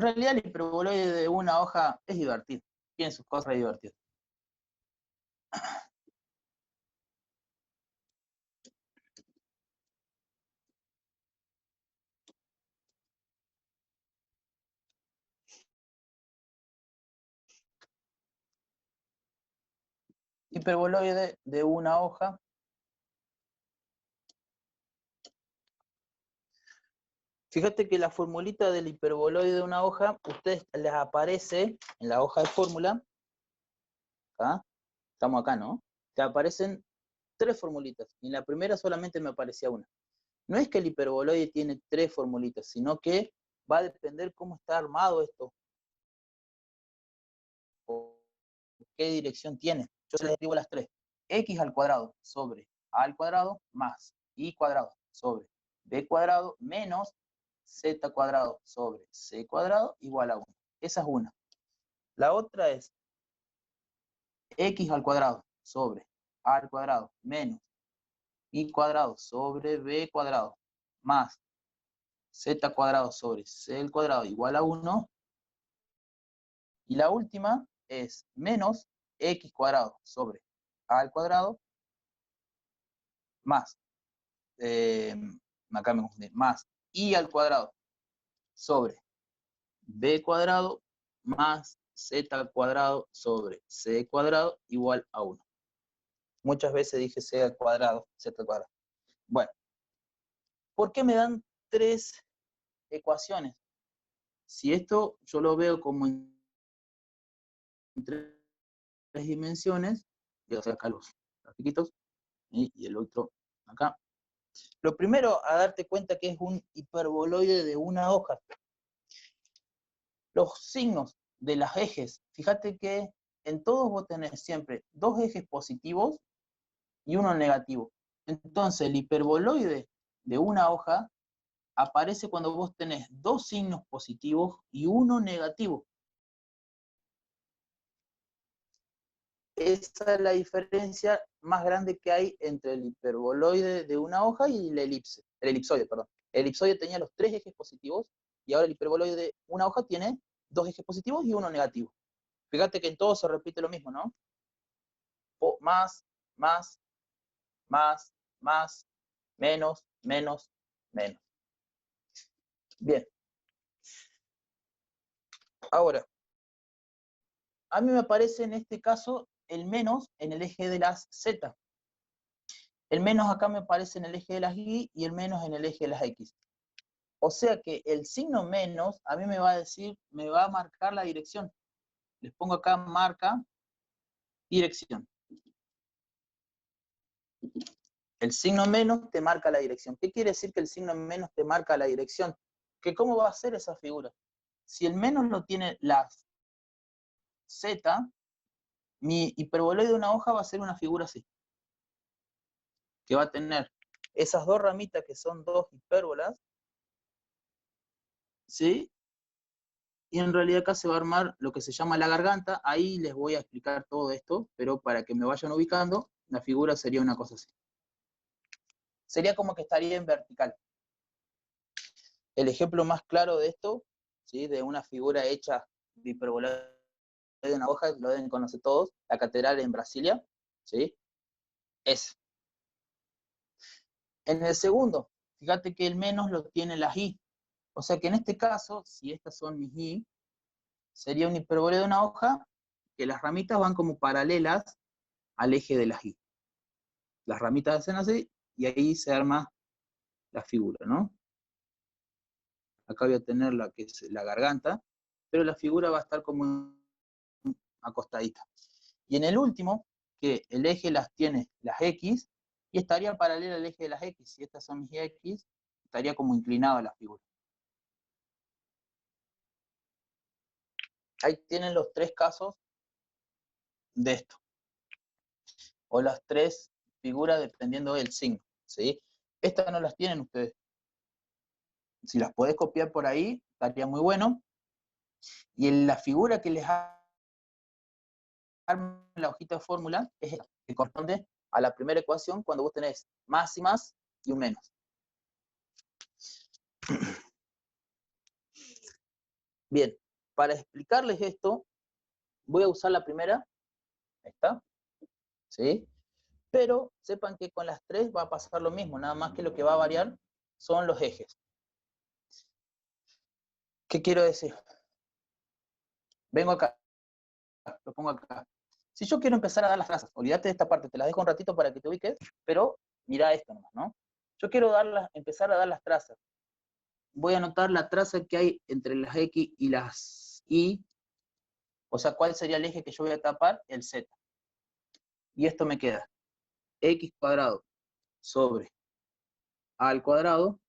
realidad el hiperboloide de una hoja es divertido, tiene sus cosas divertidas. Hiperboloide de una hoja. Fíjate que la formulita del hiperboloide de una hoja, ustedes les aparece en la hoja de fórmula, ¿ah? Estamos acá, ¿no? Te aparecen 3 formulitas, y en la primera solamente me aparecía una. No es que el hiperboloide tiene 3 formulitas, sino que va a depender cómo está armado esto, o qué dirección tiene. Yo se les escribo las 3. X al cuadrado sobre A al cuadrado más Y cuadrado sobre B cuadrado menos Z cuadrado sobre C cuadrado igual a 1. Esa es una. La otra es X al cuadrado sobre A al cuadrado menos Y cuadrado sobre B cuadrado más Z cuadrado sobre C al cuadrado igual a 1. Y la última es menos X cuadrado sobre A al cuadrado más, acá me confundí, más Y al cuadrado sobre B cuadrado más Z al cuadrado sobre C cuadrado igual a 1. Muchas veces dije C al cuadrado, Z al cuadrado. Bueno, ¿por qué me dan 3 ecuaciones? Si esto yo lo veo como en 3 dimensiones, voy a hacer acá los grafiquitos, y el otro acá. Lo primero a darte cuenta que es un hiperboloide de una hoja. Los signos de los ejes, fíjate que en todos vos tenés siempre 2 ejes positivos y uno negativo. Entonces el hiperboloide de una hoja aparece cuando vos tenés 2 signos positivos y uno negativo. Esa es la diferencia más grande que hay entre el hiperboloide de una hoja y el elipsoide, perdón. El elipsoide tenía los 3 ejes positivos y ahora el hiperboloide de una hoja tiene 2 ejes positivos y uno negativo. Fíjate que en todo se repite lo mismo, ¿no? Más, más, más, más, menos, menos, menos. Bien. Ahora, a mí me aparece en este caso el menos en el eje de las Z. El menos acá me aparece en el eje de las Y y el menos en el eje de las X. O sea que el signo menos a mí me va a decir, me va a marcar la dirección. Les pongo acá marca dirección. El signo menos te marca la dirección. ¿Qué quiere decir que el signo menos te marca la dirección? Que cómo va a ser esa figura. Si el menos lo tiene las Z, mi hiperboloide de una hoja va a ser una figura así. Que va a tener esas 2 ramitas que son 2 hipérbolas, ¿sí? Y en realidad acá se va a armar lo que se llama la garganta. Ahí les voy a explicar todo esto, pero para que me vayan ubicando, la figura sería una cosa así. Sería como que estaría en vertical. El ejemplo más claro de esto, ¿sí? De una figura hecha de hiperboloide de una hoja, lo deben conocer todos, la catedral en Brasilia, ¿sí? Es. En el segundo, fíjate que el menos lo tiene las Y. O sea que en este caso, si estas son mis Y, sería un hiperboloide de una hoja que las ramitas van como paralelas al eje de las Y. Las ramitas hacen así y ahí se arma la figura, ¿no? Acá voy a tener la que es la garganta, pero la figura va a estar como acostadita. Y en el último, que el eje las tiene las X, y estaría paralela al eje de las X. Si estas son mis X, estaría como inclinada la figura. Ahí tienen los 3 casos de esto. O las 3 figuras dependiendo del signo, ¿sí? Estas no las tienen ustedes. Si las podés copiar por ahí, estaría muy bueno. Y en la figura que les arma la hojita de fórmula es esta, que corresponde a la primera ecuación cuando vos tenés más y más y un menos. Bien, para explicarles esto, voy a usar la primera, esta, ¿sí? Pero sepan que con las tres va a pasar lo mismo, nada más que lo que va a variar son los ejes. ¿Qué quiero decir? Vengo acá, lo pongo acá. Si yo quiero empezar a dar las trazas, olvídate de esta parte, te las dejo un ratito para que te ubiques, pero mira esto nomás, ¿no? Yo quiero empezar a dar las trazas. Voy a anotar la traza que hay entre las X y las Y, o sea, ¿cuál sería el eje que yo voy a tapar? El Z. Y esto me queda X cuadrado sobre A al cuadrado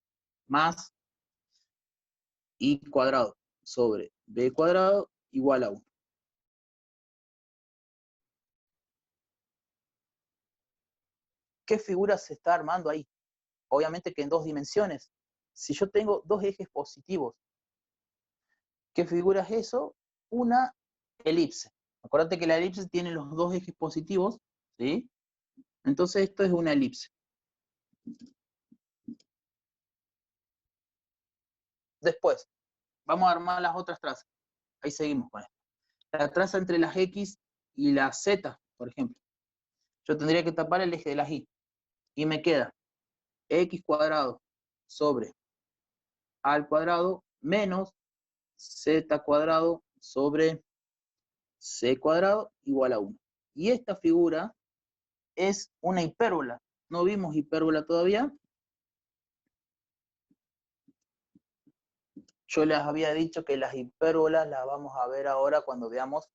más Y cuadrado sobre B cuadrado igual a 1. ¿Qué figura se está armando ahí? Obviamente que en dos dimensiones. Si yo tengo dos ejes positivos, ¿qué figura es eso? Una elipse. Acuérdate que la elipse tiene los dos ejes positivos, ¿sí? Entonces esto es una elipse. Después, vamos a armar las otras trazas. Ahí seguimos con esto. La traza entre las X y las Z, por ejemplo. Yo tendría que tapar el eje de las Y. Y me queda X cuadrado sobre A al cuadrado menos Z cuadrado sobre C cuadrado igual a 1. Y esta figura es una hipérbola. ¿No vimos hipérbola todavía? Yo les había dicho que las hipérbolas las vamos a ver ahora cuando veamos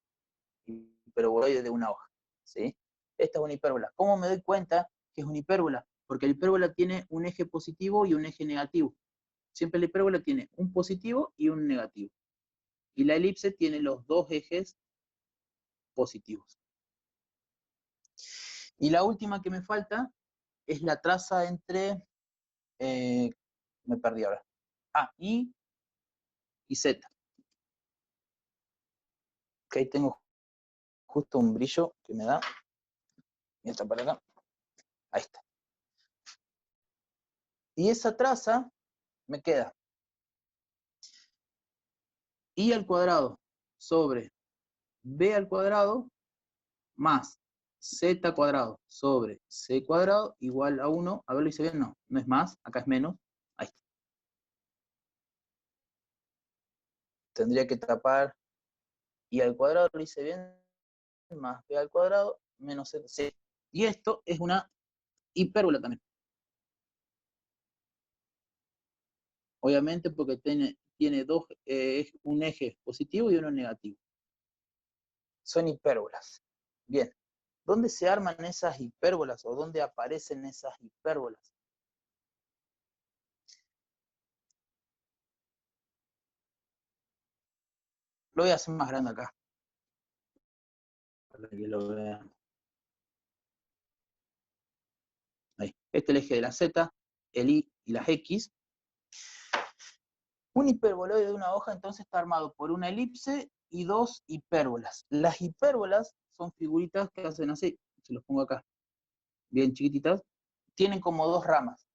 hiperboloides de una hoja, ¿sí? Esta es una hipérbola. ¿Cómo me doy cuenta que es una hipérbola? Porque la hipérbola tiene un eje positivo y un eje negativo. Siempre la hipérbola tiene un positivo y un negativo. Y la elipse tiene los dos ejes positivos. Y la última que me falta es la traza entre, me perdí ahora, Y y Z. Que ahí tengo justo un brillo que me da. Y está para acá. Ahí está. Y esa traza me queda I al cuadrado sobre B al cuadrado más Z cuadrado sobre C cuadrado igual a 1. A ver, lo hice bien, no, no es más, acá es menos. Ahí está. Tendría que tapar I al cuadrado, lo hice bien, más B al cuadrado menos Z. Sí. Y esto es una hipérbola también. Obviamente porque tiene dos, un eje positivo y uno negativo. Son hipérbolas. Bien. ¿Dónde se arman esas hipérbolas o dónde aparecen esas hipérbolas? Lo voy a hacer más grande acá, para que lo vean. Ahí. Este es el eje de la Z, el Y y las X. Un hiperboloide de una hoja entonces está armado por una elipse y dos hipérbolas. Las hipérbolas son figuritas que hacen así, se los pongo acá, bien chiquititas, tienen como dos ramas,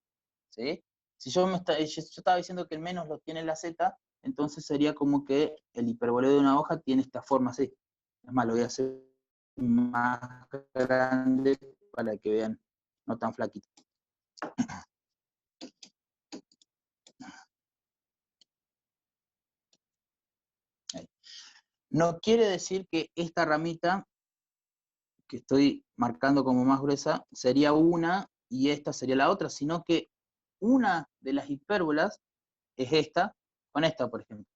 ¿sí? Si yo estaba diciendo que el menos lo tiene la Z, entonces sería como que el hiperboloide de una hoja tiene esta forma así. Es más, lo voy a hacer más grande para que vean, no tan flaquito. Ahí. No quiere decir que esta ramita que estoy marcando como más gruesa sería una y esta sería la otra, sino que una de las hipérbolas es esta, con esta, por ejemplo.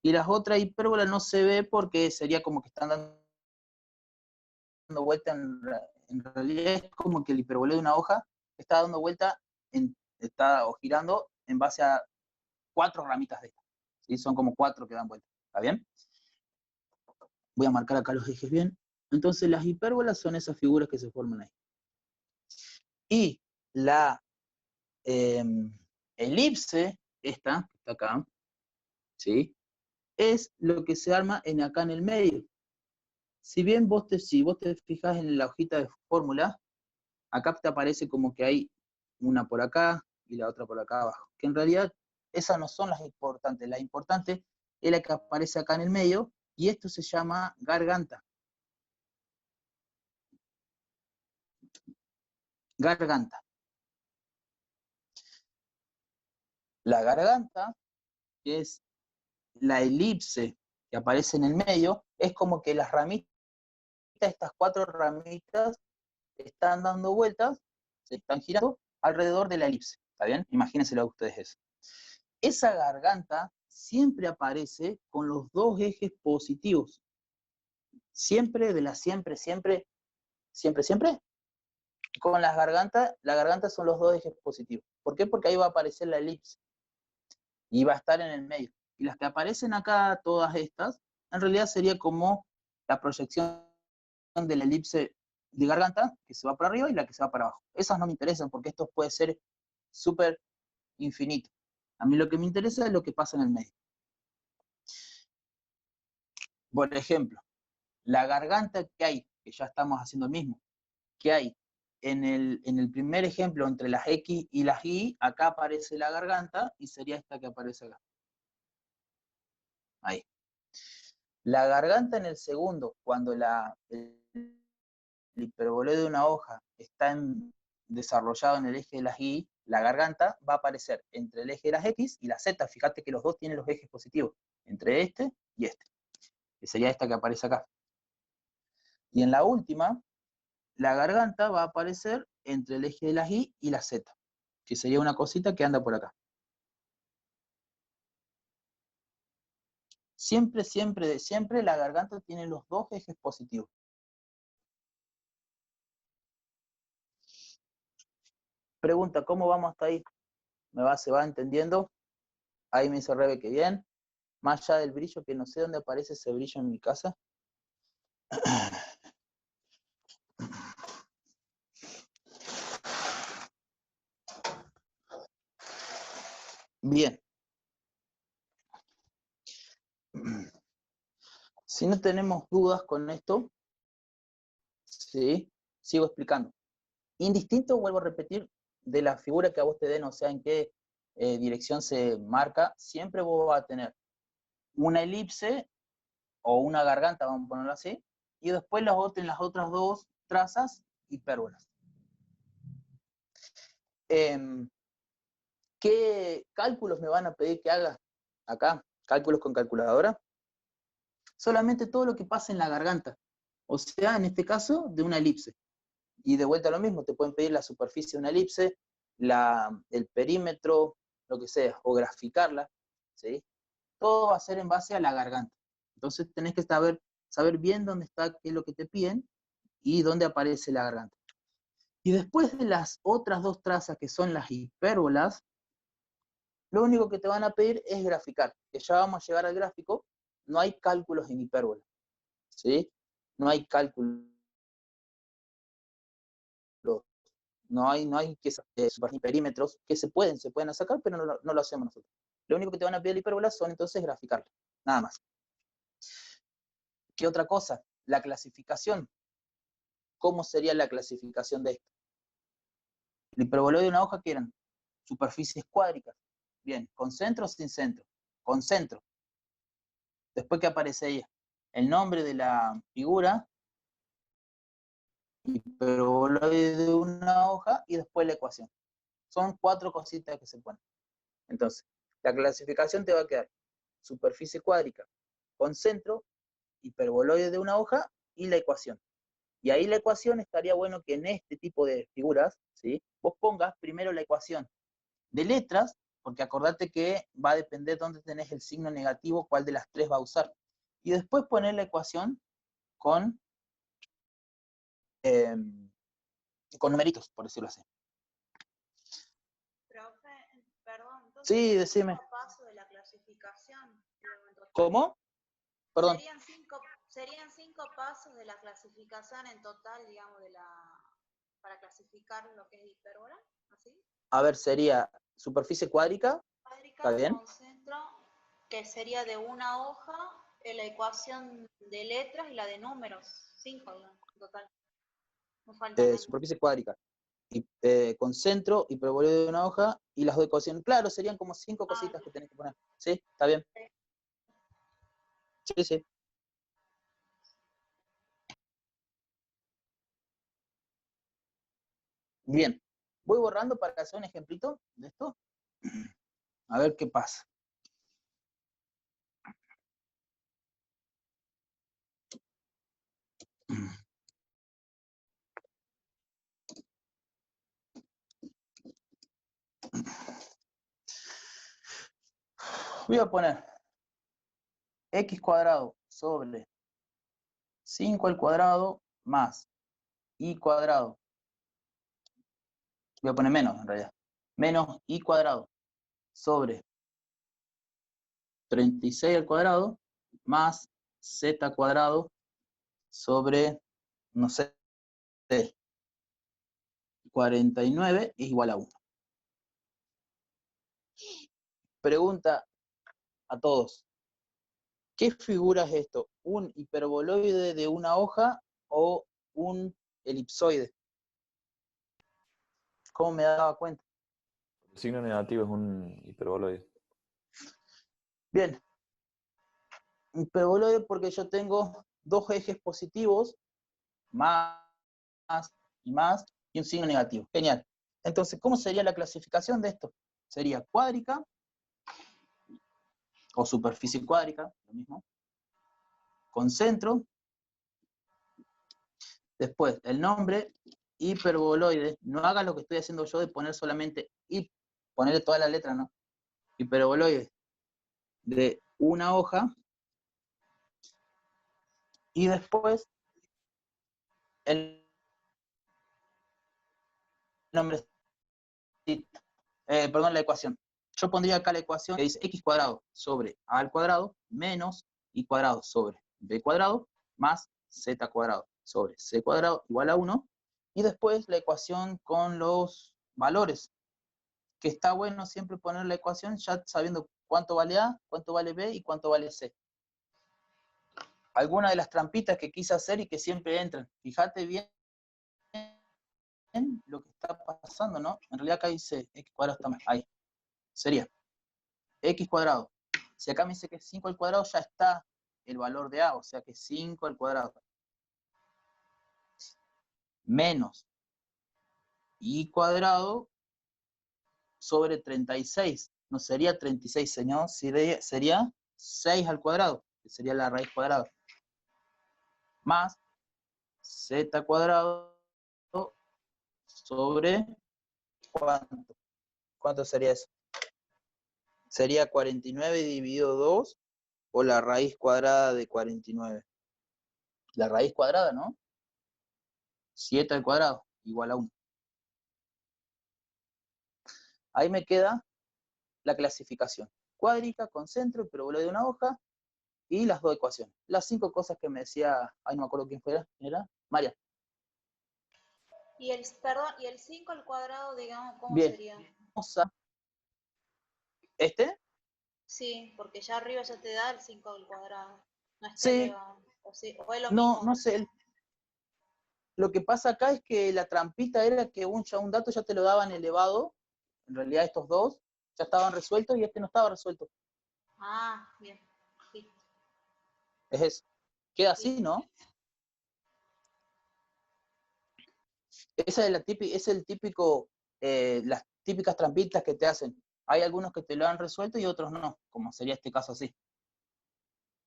Y las otras hipérbolas no se ve porque sería como que están dando vuelta, en realidad es como que el hiperboleo de una hoja está dando vuelta, está girando en base a 4 ramitas de esta. ¿Sí? Son como 4 que dan vuelta. ¿Está bien? Voy a marcar acá los ejes bien. Entonces las hipérbolas son esas figuras que se forman ahí. Y la elipse, esta, que está acá, ¿sí? Es lo que se arma acá en el medio. Si bien si vos te fijas en la hojita de fórmula, acá te aparece como que hay una por acá y la otra por acá abajo. Que en realidad esas no son las importantes. Las importantes es la que aparece acá en el medio, y esto se llama garganta. Garganta. La garganta, que es la elipse que aparece en el medio, es como que las ramitas, estas 4 ramitas, están dando vueltas, se están girando alrededor de la elipse. ¿Está bien? Imagínenselo a ustedes eso. Esa garganta siempre aparece con los 2 ejes positivos. Siempre, siempre, con las gargantas, la garganta son los 2 ejes positivos. ¿Por qué? Porque ahí va a aparecer la elipse y va a estar en el medio. Y las que aparecen acá, todas estas, en realidad sería como la proyección de la elipse de garganta, que se va para arriba y la que se va para abajo. Esas no me interesan porque esto puede ser súper infinito. A mí lo que me interesa es lo que pasa en el medio. Por ejemplo, la garganta que hay, que ya estamos haciendo el mismo, que hay en el primer ejemplo entre las X y las Y, acá aparece la garganta y sería esta que aparece acá. Ahí. La garganta en el segundo, cuando el hiperboleo de una hoja está desarrollado en el eje de las Y, la garganta va a aparecer entre el eje de las X y la Z. Fíjate que los dos tienen los ejes positivos, entre este y este, que sería esta que aparece acá. Y en la última, la garganta va a aparecer entre el eje de las Y y la Z, que sería una cosita que anda por acá. Siempre, siempre la garganta tiene los 2 ejes positivos. Pregunta, ¿cómo vamos hasta ahí? ¿Se va entendiendo? Ahí me dice Rebe que bien. Más allá del brillo, que no sé dónde aparece ese brillo en mi casa. Bien. Si no tenemos dudas con esto, sí, sigo explicando. Indistinto, vuelvo a repetir, de la figura que a vos te den, o sea, en qué dirección se marca, siempre vos vas a tener una elipse o una garganta, vamos a ponerlo así, y después las otras 2 trazas hipérbolas. ¿Qué cálculos me van a pedir que haga acá? ¿Cálculos con calculadora? Solamente todo lo que pasa en la garganta, o sea, en este caso, de una elipse. Y de vuelta lo mismo, te pueden pedir la superficie de una elipse, el perímetro, lo que sea, o graficarla, ¿sí? Todo va a ser en base a la garganta. Entonces tenés que saber bien dónde está, qué es lo que te piden, y dónde aparece la garganta. Y después de las otras 2 trazas, que son las hipérbolas, lo único que te van a pedir es graficar, que ya vamos a llegar al gráfico. No hay cálculos en hipérbola, ¿sí? No hay cálculos, no hay que perímetros que se pueden sacar, pero no lo hacemos nosotros. Lo único que te van a pedir la hipérbola son entonces graficarla, nada más. ¿Qué otra cosa? La clasificación. ¿Cómo sería la clasificación de esto? El hiperboleo de una hoja, que eran superficies cuádricas. Bien, ¿con centro o sin centro? Con centro. Después, ¿qué aparece ahí? El nombre de la figura, hiperboloide de una hoja, y después la ecuación. Son 4 cositas que se ponen. Entonces, la clasificación te va a quedar superficie cuádrica, con centro, hiperboloide de una hoja y la ecuación. Y ahí la ecuación, estaría bueno que en este tipo de figuras, ¿sí?, vos pongas primero la ecuación de letras, porque acordate que va a depender dónde tenés el signo negativo, cuál de las 3 va a usar. Y después poner la ecuación con numeritos, por decirlo así. Profe, perdón, entonces Sí, decime. 5 pasos de la clasificación. ¿Cómo? Perdón. Serían 5 pasos de la clasificación en total, digamos, para clasificar lo que es hipérbola, ¿así? A ver, sería superficie cuádrica. ¿Está bien? Con centro, que sería de una hoja, la ecuación de letras y la de números. 5, digamos, en total. No falta nada. Superficie cuádrica. Y, con centro, hiperboleo de una hoja y las 2 ecuaciones. Claro, serían como 5 cositas que tenés que poner. ¿Sí? ¿Está bien? Sí, sí. Bien. Voy borrando para hacer un ejemplito de esto. A ver qué pasa. Voy a poner x cuadrado sobre 5 al cuadrado más y cuadrado. Voy a poner menos en realidad. Menos y cuadrado sobre 36 al cuadrado más z cuadrado sobre, no sé, 49 es igual a 1. Pregunta a todos. ¿Qué figura es esto? ¿Un hiperboloide de una hoja o un elipsoide? ¿Cómo me daba cuenta? El signo negativo es un hiperboloide. Bien, hiperboloide porque yo tengo dos ejes positivos, más y más, y un signo negativo. Genial. Entonces, ¿cómo sería la clasificación de esto? Sería cuádrica o superficie cuádrica, lo mismo, con centro. Después, el nombre, hiperboloide. No hagas lo que estoy haciendo yo de poner solamente y ponerle todas las letras, ¿no? Hiperboloide de una hoja. Y después, el nombre, perdón, la ecuación. Yo pondría acá la ecuación que dice x cuadrado sobre a al cuadrado menos y cuadrado sobre b cuadrado más z cuadrado sobre c cuadrado igual a 1. Y después la ecuación con los valores, que está bueno siempre poner la ecuación ya sabiendo cuánto vale A, cuánto vale B y cuánto vale C. Algunas de las trampitas que quise hacer y que siempre entran. Fíjate bien lo que está pasando, ¿no? En realidad acá dice x cuadrado está mal. Ahí. Sería x cuadrado. Si acá me dice que es 5 al cuadrado, ya está el valor de A, o sea que 5 al cuadrado. Menos y cuadrado sobre 36. No sería 36, señor, sería 6 al cuadrado, que sería la raíz cuadrada. Más z cuadrado sobre ¿cuánto? ¿Cuánto sería eso? Sería 49 dividido 2 o la raíz cuadrada de 49. La raíz cuadrada, ¿no? 7 al cuadrado, igual a 1. Ahí me queda la clasificación. Cuádrica, con centro, hiperboloide de una hoja, y las dos ecuaciones. Las 5 cosas que me decía, ay, no me acuerdo quién fuera, ¿era? María. Y el, perdón, y el 5 al cuadrado, digamos, ¿cómo Bien, sería? vamos a... ¿Este? Sí, porque ya arriba ya te da el 5 al cuadrado. No está Sí, elevado. O, sí, o es lo no, mismo. no sé. Lo que pasa acá es que la trampita era que un dato ya te lo daban elevado. En realidad estos dos ya estaban resueltos y este no estaba resuelto. Ah, bien. Listo. Es eso. Queda así, Listo. ¿no? Esa es es el típico, las típicas trampitas que te hacen. Hay algunos que te lo han resuelto y otros no, como sería este caso así.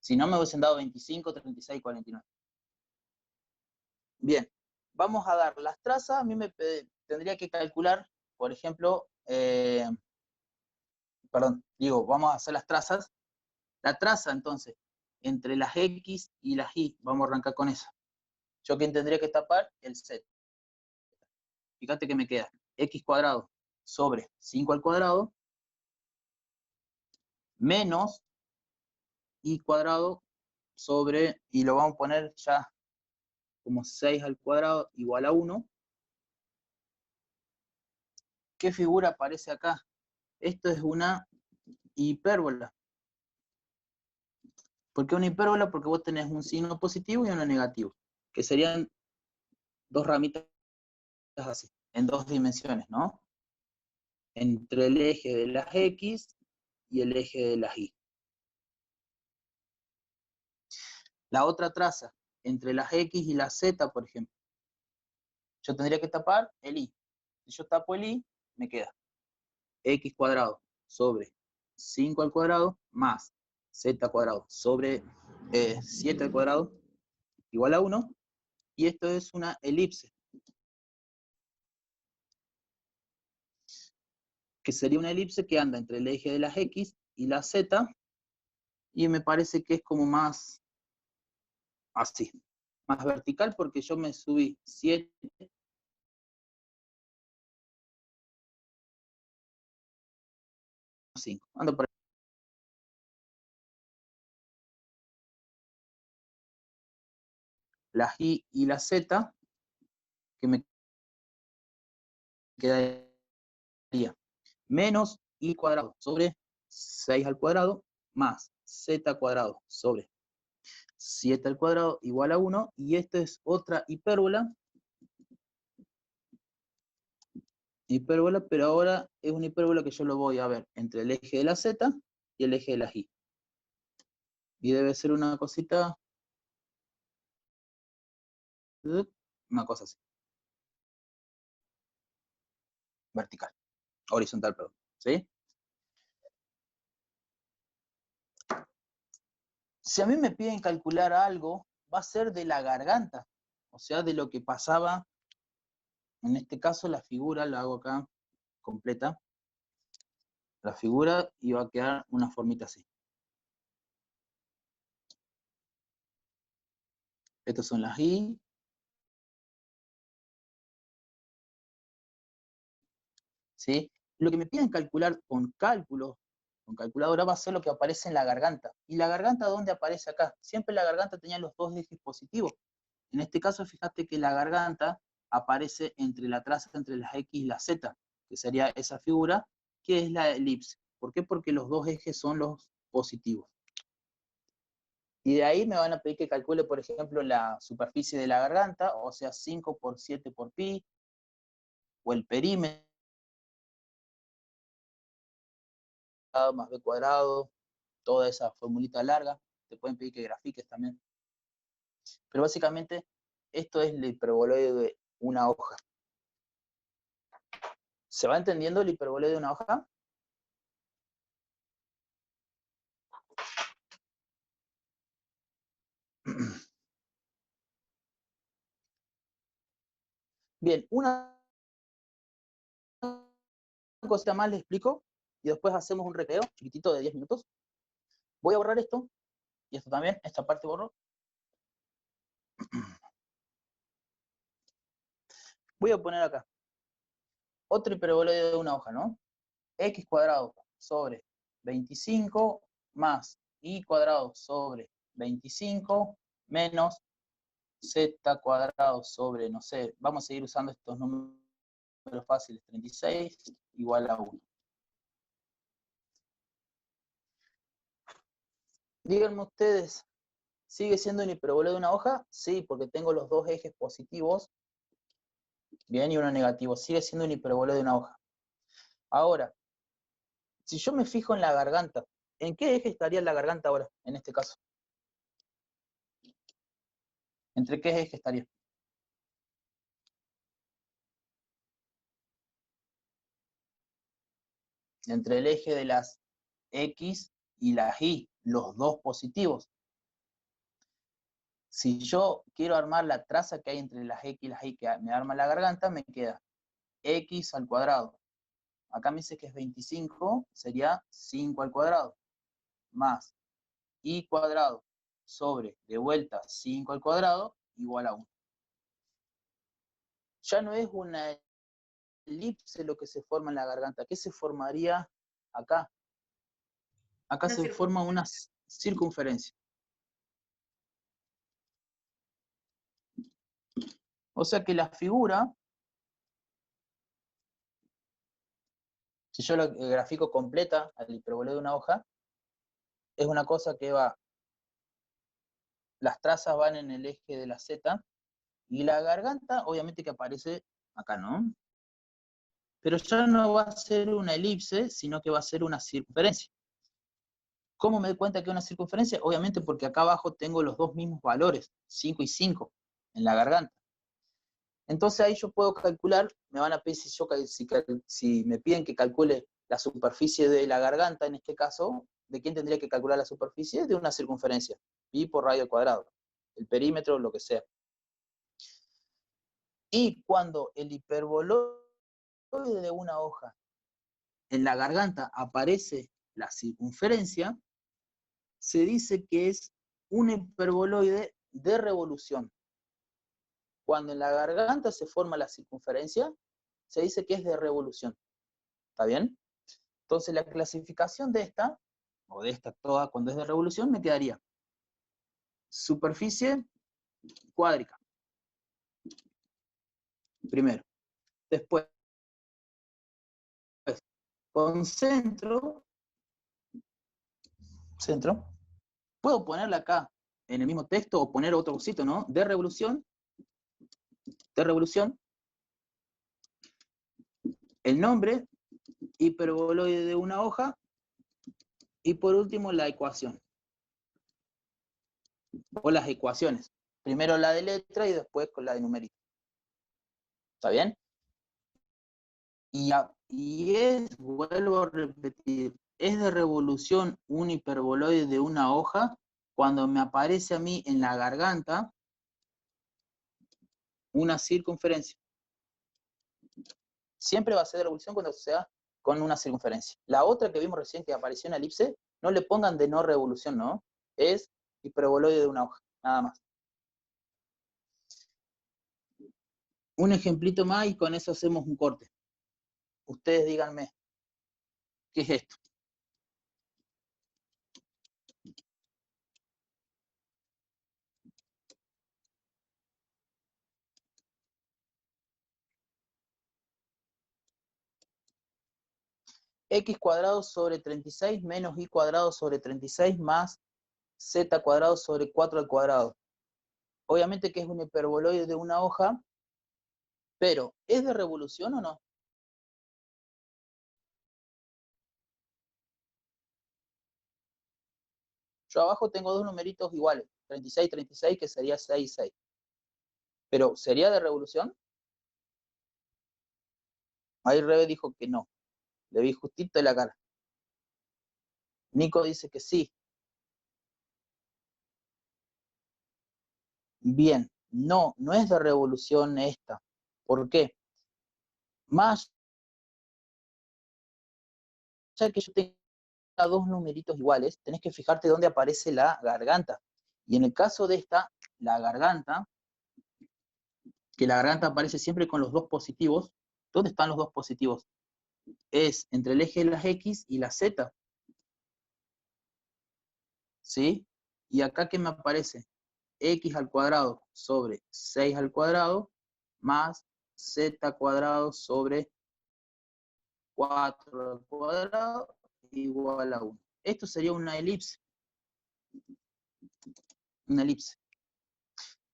Si no, me hubiesen dado 25, 36, 49. Bien, vamos a dar las trazas. A mí me tendría que calcular, por ejemplo, perdón, digo, vamos a hacer las trazas. La traza, entonces, entre las X y las Y, vamos a arrancar con eso. Yo quien tendría que tapar el Z. Fíjate que me queda X cuadrado sobre 5 al cuadrado menos Y cuadrado sobre, y lo vamos a poner ya como 6 al cuadrado igual a 1. ¿Qué figura aparece acá? Esto es una hipérbola. ¿Por qué una hipérbola? Porque vos tenés un signo positivo y uno negativo, que serían dos ramitas así, en dos dimensiones, ¿no? Entre el eje de las X y el eje de las Y. la otra traza entre las X y las Z, por ejemplo. Yo tendría que tapar el Y. Si yo tapo el Y, me queda X cuadrado sobre 5 al cuadrado más Z cuadrado sobre 7 al cuadrado igual a 1. Y esto es una elipse, que sería una elipse que anda entre el eje de las X y la Z, y me parece que es como más así, más vertical, porque yo me subí 7, 5. Ando por ahí. Las Y y la Z, que me quedaría menos Y cuadrado sobre 6 al cuadrado más Z cuadrado sobre 7 al cuadrado igual a 1, y esto es otra hipérbola, pero ahora es una hipérbola que yo lo voy a ver entre el eje de la Z y el eje de la Y. Y debe ser una cosita, una cosa así. Vertical, horizontal, perdón, ¿sí? Si a mí me piden calcular algo, va a ser de la garganta, o sea, de lo que pasaba, en este caso la figura, la hago acá completa, la figura, y va a quedar una formita así. Estas son las Y. ¿Sí? Lo que me piden calcular con cálculos, con calculadora, va a ser lo que aparece en la garganta. ¿Y la garganta dónde aparece acá? Siempre la garganta tenía los dos ejes positivos. En este caso, fíjate que la garganta aparece entre la traza entre las X y la Z, que sería esa figura, que es la elipse. ¿Por qué? Porque los dos ejes son los positivos. Y de ahí me van a pedir que calcule, por ejemplo, la superficie de la garganta, o sea, 5 por 7 por pi, o el perímetro más b cuadrado, toda esa formulita larga. Te pueden pedir que grafiques también. Pero básicamente, esto es el hiperboloide de una hoja. ¿Se va entendiendo el hiperboloide de una hoja? Bien, una cosita más le explico y después hacemos un recreo chiquitito de 10 minutos. Voy a borrar esto y esto también, esta parte borro. Voy a poner acá otro hiperboloide de una hoja, ¿no? X cuadrado sobre 25 más Y cuadrado sobre 25 menos Z cuadrado sobre, no sé, vamos a seguir usando estos números fáciles, 36 igual a 1. Díganme ustedes, ¿sigue siendo un hiperboloide de una hoja? Sí, porque tengo los dos ejes positivos, bien, y uno negativo. Sigue siendo un hiperboloide de una hoja. Ahora, si yo me fijo en la garganta, ¿en qué eje estaría la garganta ahora, en este caso? ¿Entre qué eje estaría? Entre el eje de las X y las Y, los dos positivos. Si yo quiero armar la traza que hay entre las X y las Y, que me arma la garganta, me queda X al cuadrado. Acá me dice que es 25, sería 5 al cuadrado, más Y cuadrado sobre, de vuelta, 5 al cuadrado, igual a 1. Ya no es una elipse lo que se forma en la garganta. ¿Qué se formaría acá? Acá se forma una circunferencia. O sea que la figura, si yo la grafico completa al hiperboloide de una hoja, es una cosa que va, las trazas van en el eje de la Z, y la garganta, obviamente que aparece acá, ¿no? Pero ya no va a ser una elipse, sino que va a ser una circunferencia. ¿Cómo me doy cuenta que es una circunferencia? Obviamente porque acá abajo tengo los dos mismos valores, 5 y 5, en la garganta. Entonces ahí yo puedo calcular, me van a pedir si me piden que calcule la superficie de la garganta, en este caso, ¿de quién tendría que calcular la superficie? De una circunferencia, pi por radio al cuadrado, el perímetro, lo que sea. Y cuando el hiperboloide de una hoja en la garganta aparece la circunferencia, se dice que es un hiperboloide de revolución. Cuando en la garganta se forma la circunferencia, se dice que es de revolución. ¿Está bien? Entonces la clasificación de esta, o de esta toda cuando es de revolución, me quedaría superficie cuádrica. Primero. Después, con centro, puedo ponerla acá en el mismo texto o poner otro cosito, ¿no? De revolución, el nombre, hiperboloide de una hoja, y por último la ecuación. O las ecuaciones. Primero la de letra y después con la de numerito. ¿Está bien? Vuelvo a repetir, es de revolución un hiperboloide de una hoja cuando me aparece a mí en la garganta una circunferencia. Siempre va a ser de revolución cuando sea con una circunferencia. La otra que vimos recién que apareció en la elipse, no le pongan de no revolución, ¿no? Es hiperboloide de una hoja, nada más. Un ejemplito más y con eso hacemos un corte. Ustedes díganme, ¿qué es esto? X cuadrado sobre 36 menos Y cuadrado sobre 36 más Z cuadrado sobre 4 al cuadrado. Obviamente que es un hiperboloide de una hoja, pero ¿es de revolución o no? Yo abajo tengo dos numeritos iguales, 36, 36, que sería 6, 6. Pero ¿sería de revolución? Ahí Rebe dijo que no. Le vi justito en la cara. Nico dice que sí. Bien, no es de revolución esta. ¿Por qué? Más ya que yo tenga dos numeritos iguales, tenés que fijarte dónde aparece la garganta. Y en el caso de esta, la garganta, que la garganta aparece siempre con los dos positivos. ¿Dónde están los dos positivos? Es entre el eje de las X y la Z. ¿Sí? Y acá, ¿qué me aparece? X al cuadrado sobre 6 al cuadrado más Z cuadrado sobre 4 al cuadrado igual a 1. Esto sería una elipse. Una elipse.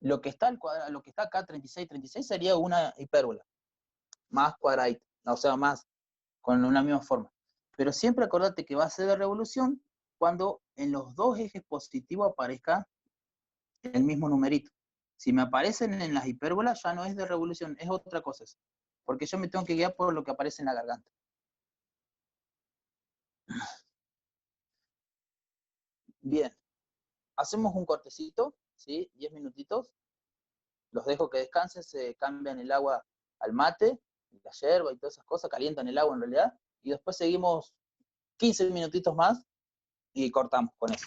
Lo que está al cuadrado, lo que está acá, 36, 36, sería una hipérbola. Más cuadradita. O sea, más con una misma forma. Pero siempre acordate que va a ser de revolución cuando en los dos ejes positivos aparezca el mismo numerito. Si me aparecen en las hipérbolas, ya no es de revolución, es otra cosa. Porque yo me tengo que guiar por lo que aparece en la garganta. Bien, hacemos un cortecito, ¿sí? 10 minutitos. Los dejo que descansen, se cambian el agua al mate, la yerba y todas esas cosas, calientan el agua en realidad, y después seguimos 15 minutitos más y cortamos con eso.